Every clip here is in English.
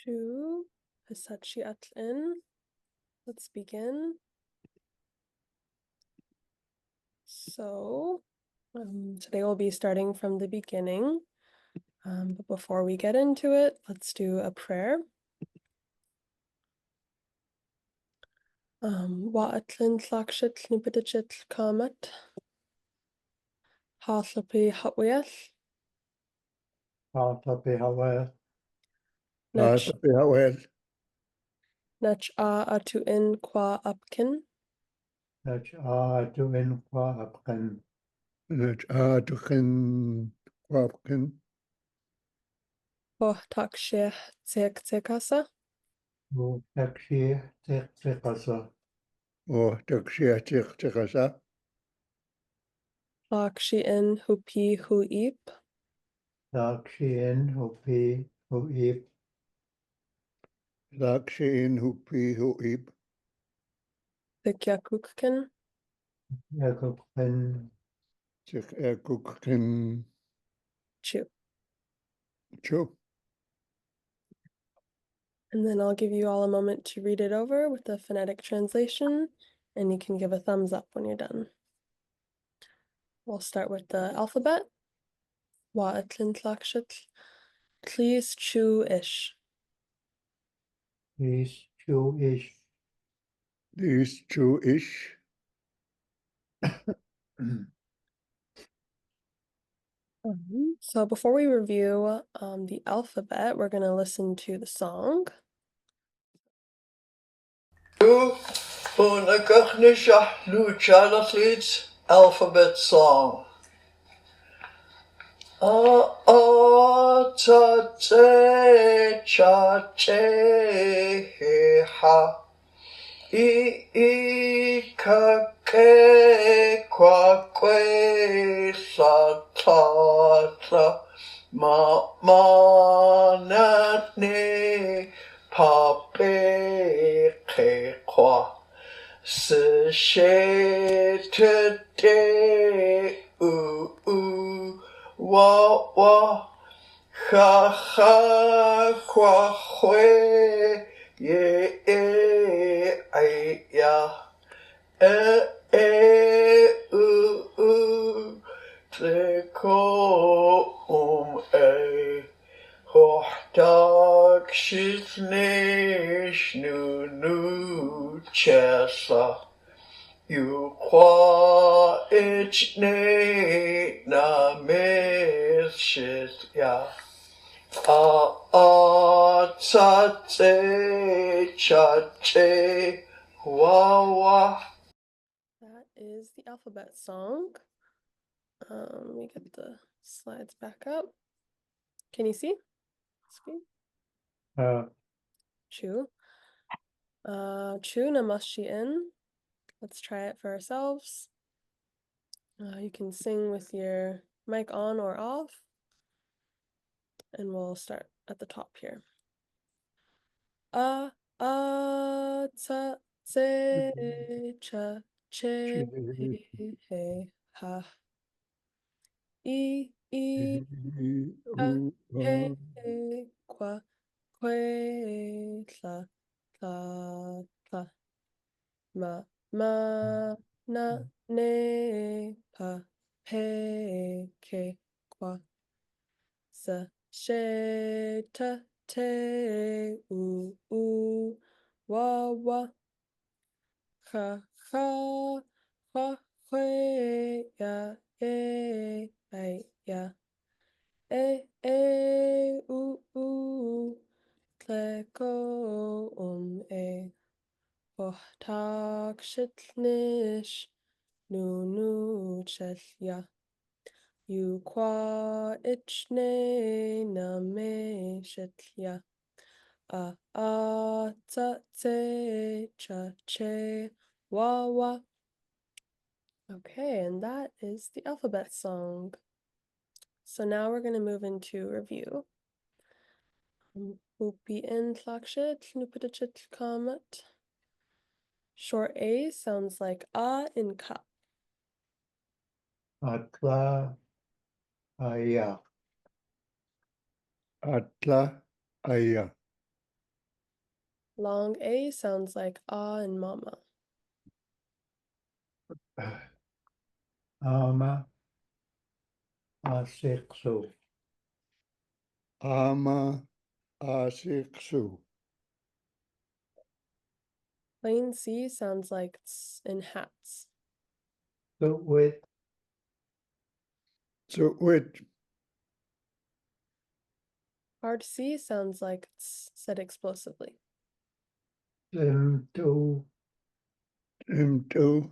Chu Hisachi. Let's begin. So, today we'll be starting from the beginning. But before we get into it, let's do a prayer. Wa'atlin tlakshit nipidachit kamat. Haslapi hatwiath. Haatapi hawel, Nach haatapi hawel, a atuin qua upkin. nach aatuin qua apkan, nach aatukin qua apkan, Taksheh ciiqciqasa. takshi ciiqciqasa, ciiqciqasa, Lakshiin hupi huip. lakshiin hupi huip, lakshiin hupi huip, Thikyakukkin. yakupkan, yakukkin, Chu. chu. And then I'll give you all a moment to read it over with the phonetic translation, and you can give a thumbs up when you're done. We'll start with the alphabet. Wa'atlintlakshat. Please chew-ish. Is Jewish. Is Jewish. So before we review the alphabet, we're going to listen to the song. Alphabet song. Cha che cha che he ha. Ka ke kwa kwe sa ta ta. Ma na ne pa pe ke kwa. Se she te te wa ha kwa hue ye ai ya te ko hochtak shitnish nu chesa qua ichne na meshit ya cha che cha che wa. That is the alphabet song. Let me get the slides back up. Can you see? Screen? Chu. Chu namashiin. Let's try it for ourselves. You can sing with your mic on or off. And we'll start at the top here. Ta tse cha che he ha. Ta he qua que tla tla. Ma na ne pa pe ke qua. Sa she ta te wa ha hue ya ai ya tle ko tak shitnish nu chel ya qua ichne na me shetlia ta tse cha che wa. Okay, and that is the alphabet song. So now we're going to move into review. Upi in tlakshit nupidachit kamat. Short A sounds like in ka. Atla aya. Atla aya. Long A sounds like ah and mama. Ama. Asiksu. Ama. Asiksu. Plain C sounds like ts in hats. Tuwit. Tuwit. Hard C sounds like ts said explosively. Imtu. Imtu.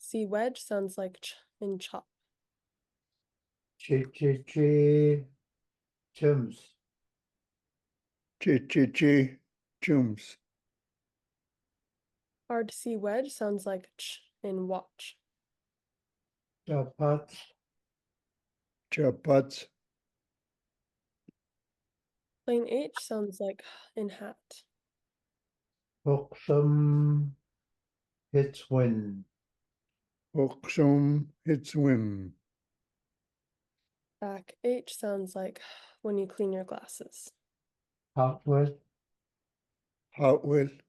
C wedge sounds like ch in chop. Ciiqciqasa. Chums. Ciiqciqasa. Chums. Hard C wedge sounds like ch in watch. Chapats. Chapats. Plain H sounds like in hat. Hoxum. Hits win. Hoxum. Hits win. Back H sounds like when you clean your glasses. Hotwit. Hotwit.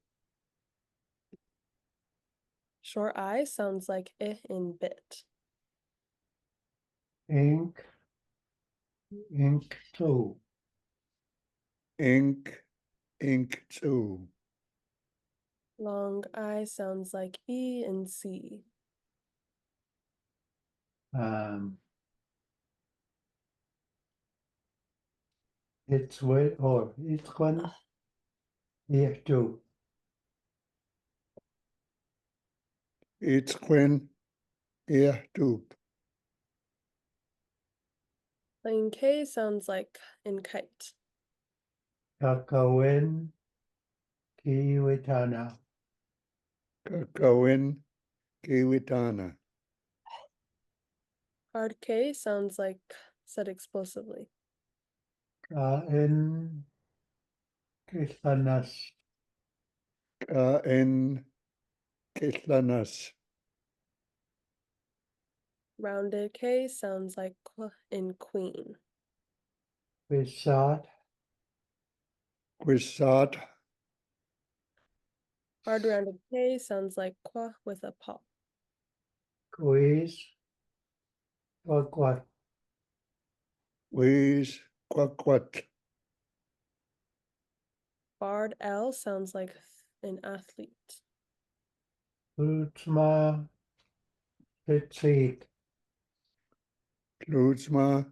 Short I sounds like I in bit. Ink. Ink too. Ink. Ink too. Long I sounds like E in C. It's wet or it's one. Yeah, too. It's when. Yeah, too. Plain K sounds like in kite. Kakawin. Kiwitana. Kakawin. Kiwitana. Hard K sounds like said explosively. Kain. Kislanas. Kain. Kislanas. Rounded K sounds like qu in queen. Quisat. Quisat. Hard rounded K sounds like qua with a pop. Quiz. Quaquat. Quiz. Quaquat. Barred L sounds like an athlete. Lutzma. Litzit. Lutzma.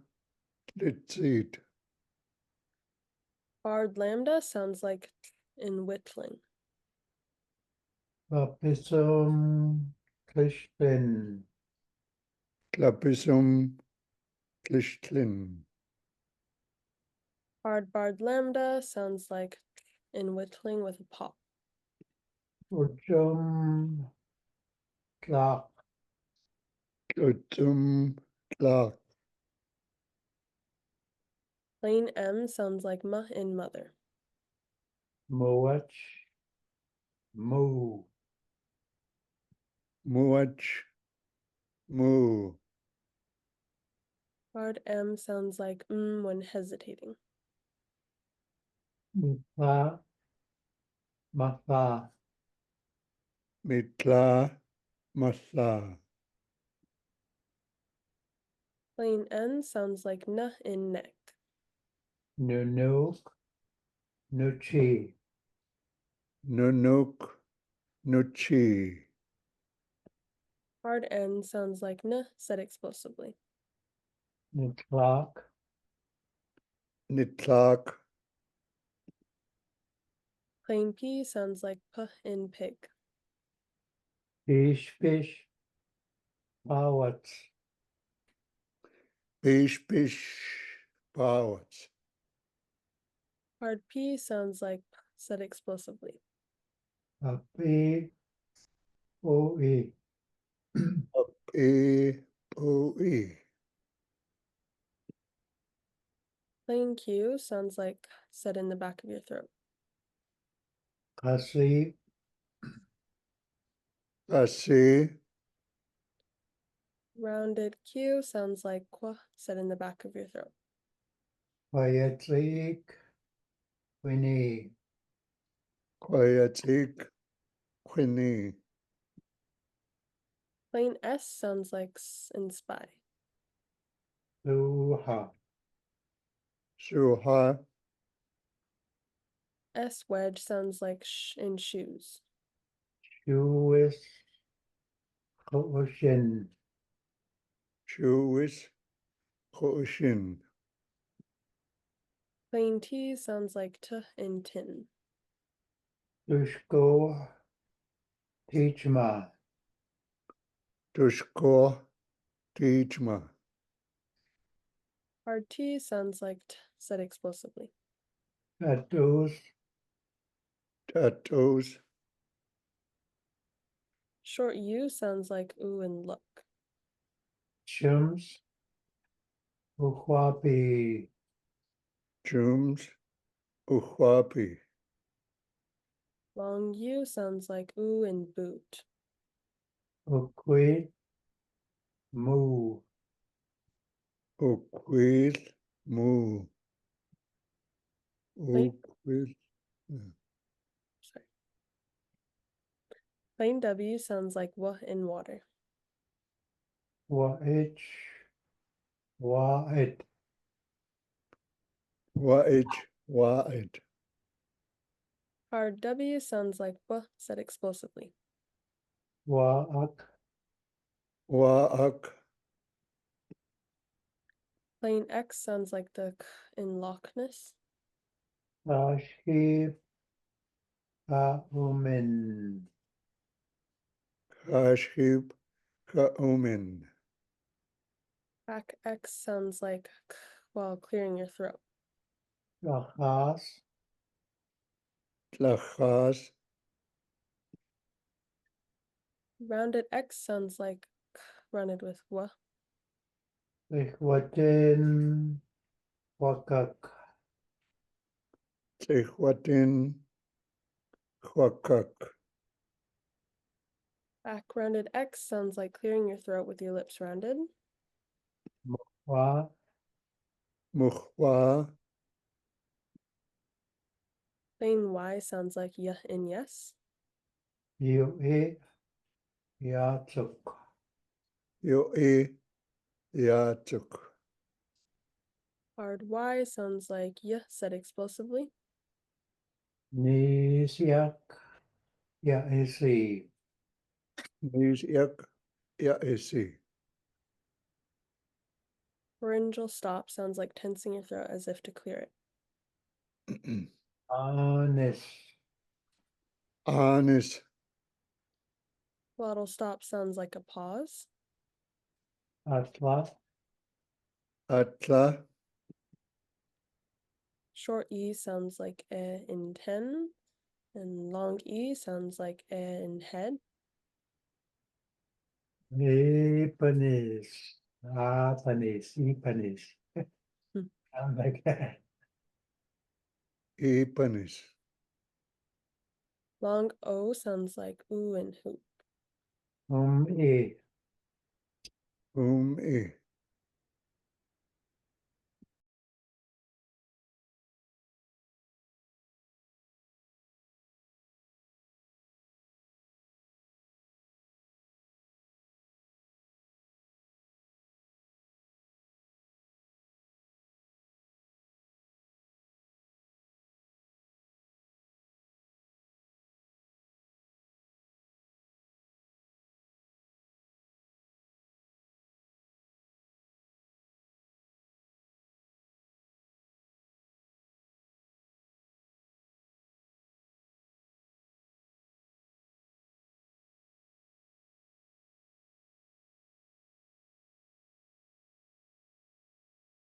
Litzit. Barred lambda sounds like in whittling. Klapisum. Klishtin. Klapisum. Klishtlin. Hard barred lambda sounds like in whittling with a pop. Uchum. Clark. Uchum. Clark. Plain M sounds like ma in mother. Muach. Moo. Muach. Moo. Hard M sounds like when hesitating. Mitla. Matha. Mitla. Matha. Plain N sounds like n in neck. Nunuk. Nuchi. Nunuk. Nuchi. Hard N sounds like n said explosively. Nitlak. Nitlak. Plain P sounds like p in pig. Fish. Pawats. Fish. Pawats. Hard P sounds like p said explosively. Api. Oe. Api. Oe. Plain Q sounds like said in the back of your throat. Kasi. Kasi. Rounded Q sounds like qua said in the back of your throat. Payatlik. Winnie. Ciiqciqasa. Plain S sounds like S in spy. Suha. Suha. S wedge sounds like sh in shoes. Shoes. Ocean. Shoes. Ocean. Plain T sounds like T in tin. Dushko. Teachma. Dushko. Teachma. Hard T sounds like T said explosively. Tattoos. Tattoos. Short U sounds like ooh and look. Chums. Uhuapi. Jums. Uhuapi. Long U sounds like ooh and boot. Uqui. Moo. Uquil. Mu. Plain, Uquil. sorry. Plain W sounds like W in water. Waich. Waid. Wa'id. Wa'id. Hard W sounds like W said explosively. Waak. Wa'ak. Plain X sounds like the K in Loch Ness. Ashib. Kaumen. Kashib. Kaumin. Back X sounds like K while clearing your throat. Rahas. Tlachas. Rounded X sounds like K rounded with W. Ikhwatin. Wakak. Tihuatin. Huakak. Back rounded X sounds like clearing your throat with your lips rounded. Wa. Muhwa. Plain Y sounds like Y in yes. Yue. Yatsuk. Yoe. Yatuk. Hard Y sounds like Y said explosively. Nisyak. Yaisi. Nizyak. Yaisi. Laryngeal stop sounds like tensing your throat as if to clear it. Honest. Anis. Glottal stop sounds like a pause. Atla. Atla. Short E sounds like E in 10. And long E sounds like E in head. Epanis. Apanis. Epanis. Sound like that. Epanis. Long O sounds like ooh and hoop. E. E.